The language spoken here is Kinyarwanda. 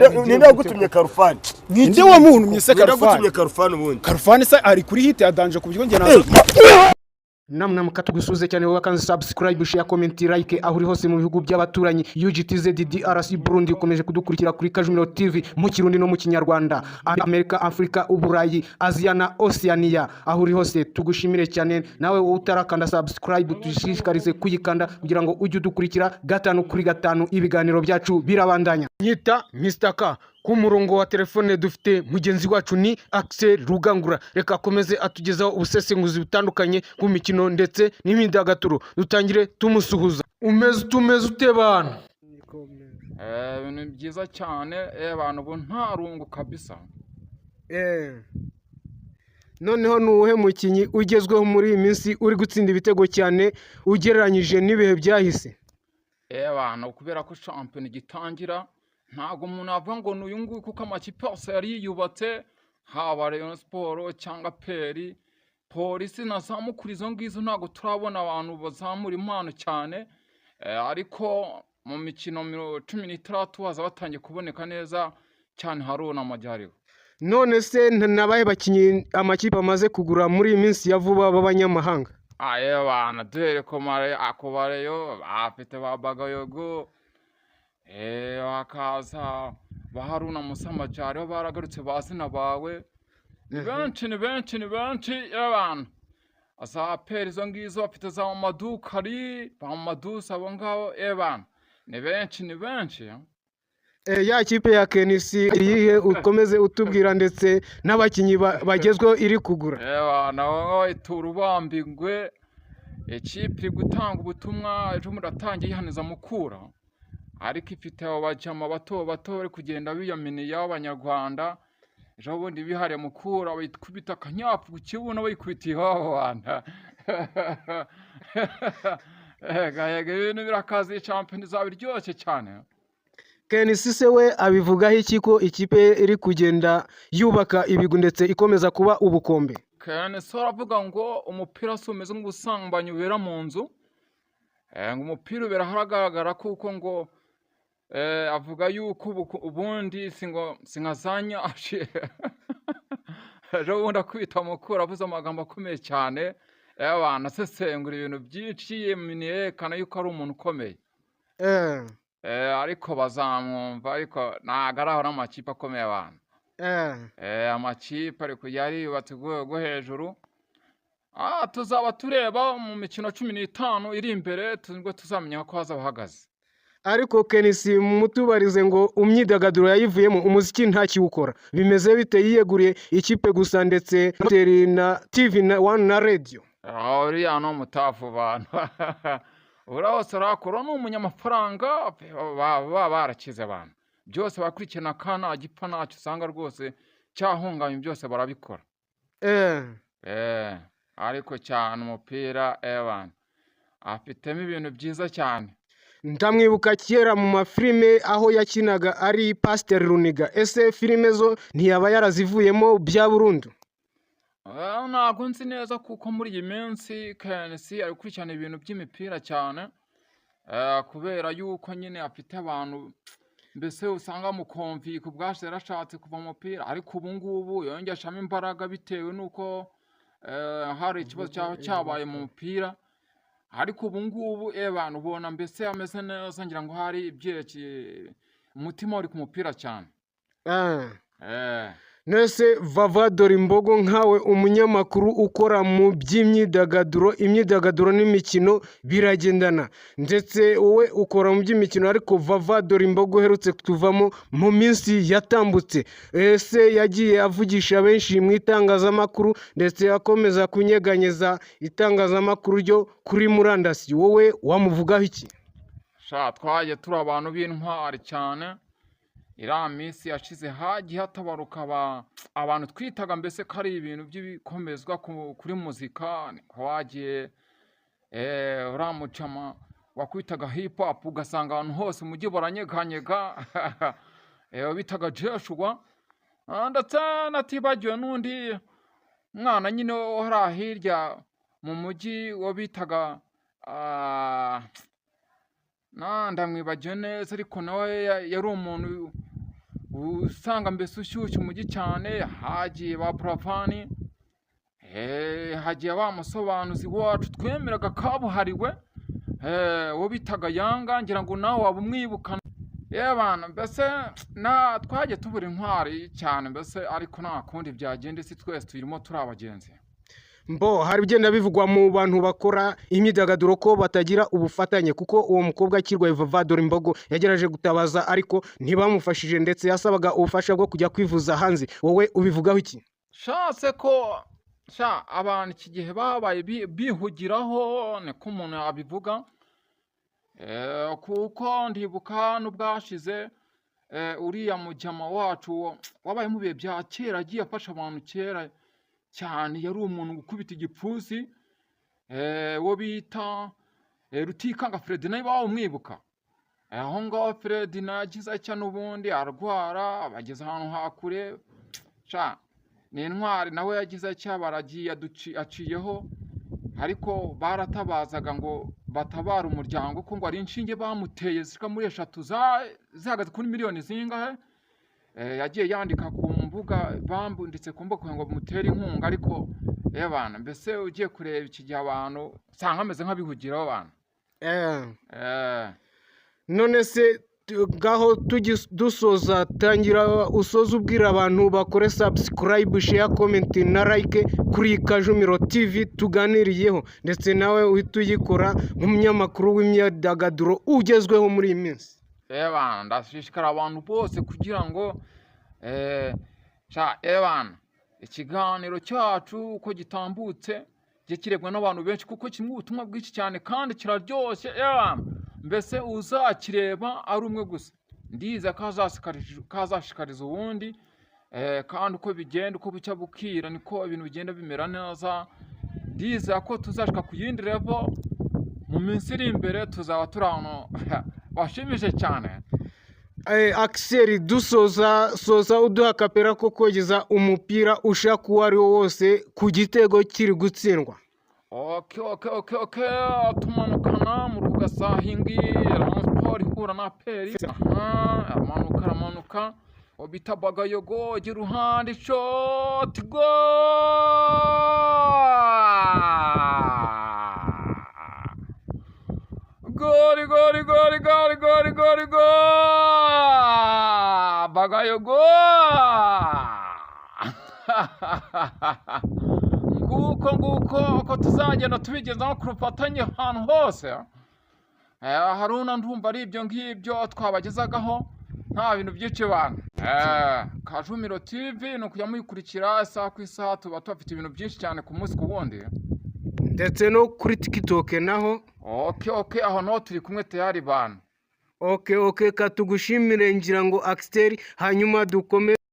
Ninde wagutumye Karufani? Ninde wa muntu mwise Karufani? Ninde wagutumye Karufani ubundi? Karufani se ari kuri hit ya Danje ku buryo nge nazo. Namwe mukatugusuze cyane wakanze subscribe share comment like aho uri hose mu bihugu by'abaturanyi UGTZ DRC Burundi ukomeje kudukurikira kuri Kajumiro TV mu Kirundi no mu Kinyarwanda Amerika Afrika Uburayi Asia na Oceania aho uri hose tugushimire cyane nawe utarakanda subscribe tushishikarize kuyikanda kugira ngo ujye udukurikira gatanu kuri gatanu ibiganiro byacu birabandanya nyita Mr. K ku murongo wa telefone dufite mugenzi wacu ni Axel Rugangura reka akomeze atugezaho ubusesenguzi butandukanye ku mikino ndetse n'imyidagaduro dutangire tumusuhuza tumeze utebana ni byiza cyane abantu bo nta rungu kabisa noneho nuwuhe mukinyi ugezweho muri iyi minsi uri gutsinda ibitego cyane ugereranyije n'ibihe byahise abantu kubera ko shampiyona gitangira ntago umuntu avuga ngo n'uyu nguyu kuko amakipe yose yari yiyubatse haba Rayon Sport cyangwa Peri Polisi na Zamukura izo ngizo ntago turabona abantu bazamura impano cyane ariko mu mikino 16 baza batangiye kuboneka neza cyane Haruna Amajyariho. None se nabaye bakinyi amakipe amaze kugura muri iyi minsi ya vuba b'abanyamahanga bana dore ko mare akobareyo afite babagayogo wakaza baharuna Musamajari baragarutse bazina bawe ni benshi y'abantu asa Peri zo ngizo bafite za Madukari ba Madusa abo ngabo y'abantu ni benshi ya kipe ya Kenisi irihe ukomeze utubwira ndetse n'abakinyi bagezweho iri kugura nawo iturubambingwe ikipe gutanga ubutumwa ejo muratangiye ihaniza Mukura ariko ifite abo bajama bato bari kugenda biyaminiye y'abanyarwanda ejo bundi bihare Mukura bayikubita akanyafu ku kibuno bayikubitiye aho bana ibintu birakazi champion zabiryoshye cyane Kenisi se we abivugaho iki ko ikipe iri kugenda yubaka ibigu ndetse ikomeza kuba ubukombe Kenisi aravuga ngo umupira se umeze nk'ubusambanyi ubera mu nzu ngo umupira ubera haragaragara kuko ngo avuga yuko ubundi singazanya ejo bundi akwita Mukura avuze amagambo akomeye cyane abantu asesengura ibintu byinshi yerekana yuko ari umuntu ukomeye ariko bazamwumva ariko ntabwo ari aho n'amakipe akomeye abantu amakipe ari kujya yubatse rwego hejuru tuzaba tureba mu mikino 15 iri imbere tuzamenya ko hazaba hagaze ariko Kenisi mutubarize ngo umyidagaduro yayivuyemo umuziki ntakiwukora bimeze bite yiyeguriye ikipe gusa ndetse na TV na One na radio uriya no mutafu bantu urahose arakora n'umunyamafaranga barakize abantu byose bakurikirana kana agipfa ntacyo usanga rwose cyahunganye byose barabikora ariko cyane umupira abantu afitemo ibintu byiza cyane ndamwibuka kera mu mafilime aho yakinaga ari Pasteur Runiga ese filime zo ntiyaba yarazivuyemo bya burundu ntabwo nzi neza kuko muri iyi minsi Kenisi ari gukurikirana ibintu by'imipira cyane kubera yuko nyine afite abantu mbese usanga mukomvi ku bwashe yarashatse kuva mu mupira ariko ubu ngubu yongeshamo imbaraga bitewe n'uko hari ikibazo cyabaye mu mupira ariko ubu ngubu abantu ubona mbese ameze neza ngira ngo hari ibyerekeye umutima uri ku mupira cyane nese Vava Dorimbogo nkawe umunyamakuru ukora mu by'imyidagaduro n'imikino biragendana ndetse wowe ukora mu by'imikino ariko Vava Dorimbogo herutse kutuvamo mu minsi yatambutse ese yagiye avugisha benshi mu itangazamakuru ndetse akomeza kunyeganyeza itangazamakuru ryo kuri murandasi wowe wamuvugaho iki twaje turi abantu b'intwari cyane iriya minsi yashize hagiye hatabaruka abantu twitaga mbese ko ari ibintu by'ibikomezwa kuri muzika wagiye uramucama wakwitaga hip hop ugasanga ahantu hose umujyi baranyeganyega bitaga Joshua ndetse natibagiwe n'undi mwana nyine hariya hirya mu mujyi wo bitaga ndamwibagiwe neza ariko nawe yari umuntu usanga mbese ushyushye umujyi cyane, hagiye ba Buravani, hagiye wa musobanuzi wacu twemeraga kabuhariwe, wo bitaga Yanga, ngira ngo nawe waba umwibukana. Bana mbese twagiye tubura intwari cyane mbese, ariko nta kundi byagenda, si twese turimo turi abagenzi. Mbo hari bigenda bivugwa mu bantu bakora imyidagaduro ko batagira ubufatanye, kuko uwo mukobwa akirwaye Vavador Imbogo yagerageje gutabaza ariko ntibamufashije, ndetse yasabaga ubufasha bwo kujya kwivuza hanze. Wowe ubivugaho iki? Shase ko abantu iki gihe babaye bihugiraho, niko umuntu yabivuga, kuko ndibuka n'ubwashize uriya mujyama wacu wabaye mu bihe bya kera, agiye afasha abantu kera cyane, yari umuntu gukubita igipfusi, wo bita Rutikanga Fred, nawe bawe umwibuka. Aho ngaho Fred nagize icyo n'ubundi arwara, bageze ahantu hakure, ni intwari nawe yagize icyo, baragiye aciyeho, ariko baratabazaga ngo batabara umuryango, ko ngo ari inshinge bamuteye zika muri 3 zihagaze kuri miliyoni zingahe. Yagiye yandika ku mbuga ndetse ku mbuga ngo mutere inkunga, ariko bana mbese ugiye kureba iki gihe abantu usanga ameze nk'abihugiraho abantu. None se ngaho dusoza, tangira usoza ubwira abantu bakore subscribe, share, comment na like kuri Kajumiro TV tuganiriyeho, ndetse nawe uhita uyikora nk'umunyamakuru w'imyidagaduro ugezweho muri iyi minsi. Bana ndashishikara abantu bose kugira ngo bana ikiganiro cyacu uko gitambutse kirebwa n'abantu benshi, kuko kirimo ubutumwa bwinshi cyane kandi kiraryoshye. Mbese uzakireba ari umwe gusa, ndiza kazashikariza ubundi, kandi uko bigenda, uko bucya bukira, niko ibintu bigenda bimera neza. Ndiza ko tuzashika ku yindi level mu minsi iri imbere, tuzaba turi ahantu bashimije cyane. Axel, soza uduha kapera ko kogeza umupira ushaka uwo ari wo wose ku gitego kiri gutsindwa. Tumanukana mu Rugasahingi, Transport ihura na Peri, amanuka obita Bagayogo, gira uruhande, shot, goal! Goli! Bagayogo! Nguko tuzagenda tubigezaho ku rufatanye ahantu hose. Haruna ndumva ari ibyo ngibyo twabagezagaho, nta bintu byinshi bana. Kajumiro TV no kujya muyikurikira isaha ku isaha, tuba tufite ibintu byinshi cyane ku munsi ku wundi, ndetse no kuri TikTok naho. Aho no turi kumwe tayari bana. Katugushimire ngira ngo Axel, hanyuma dukome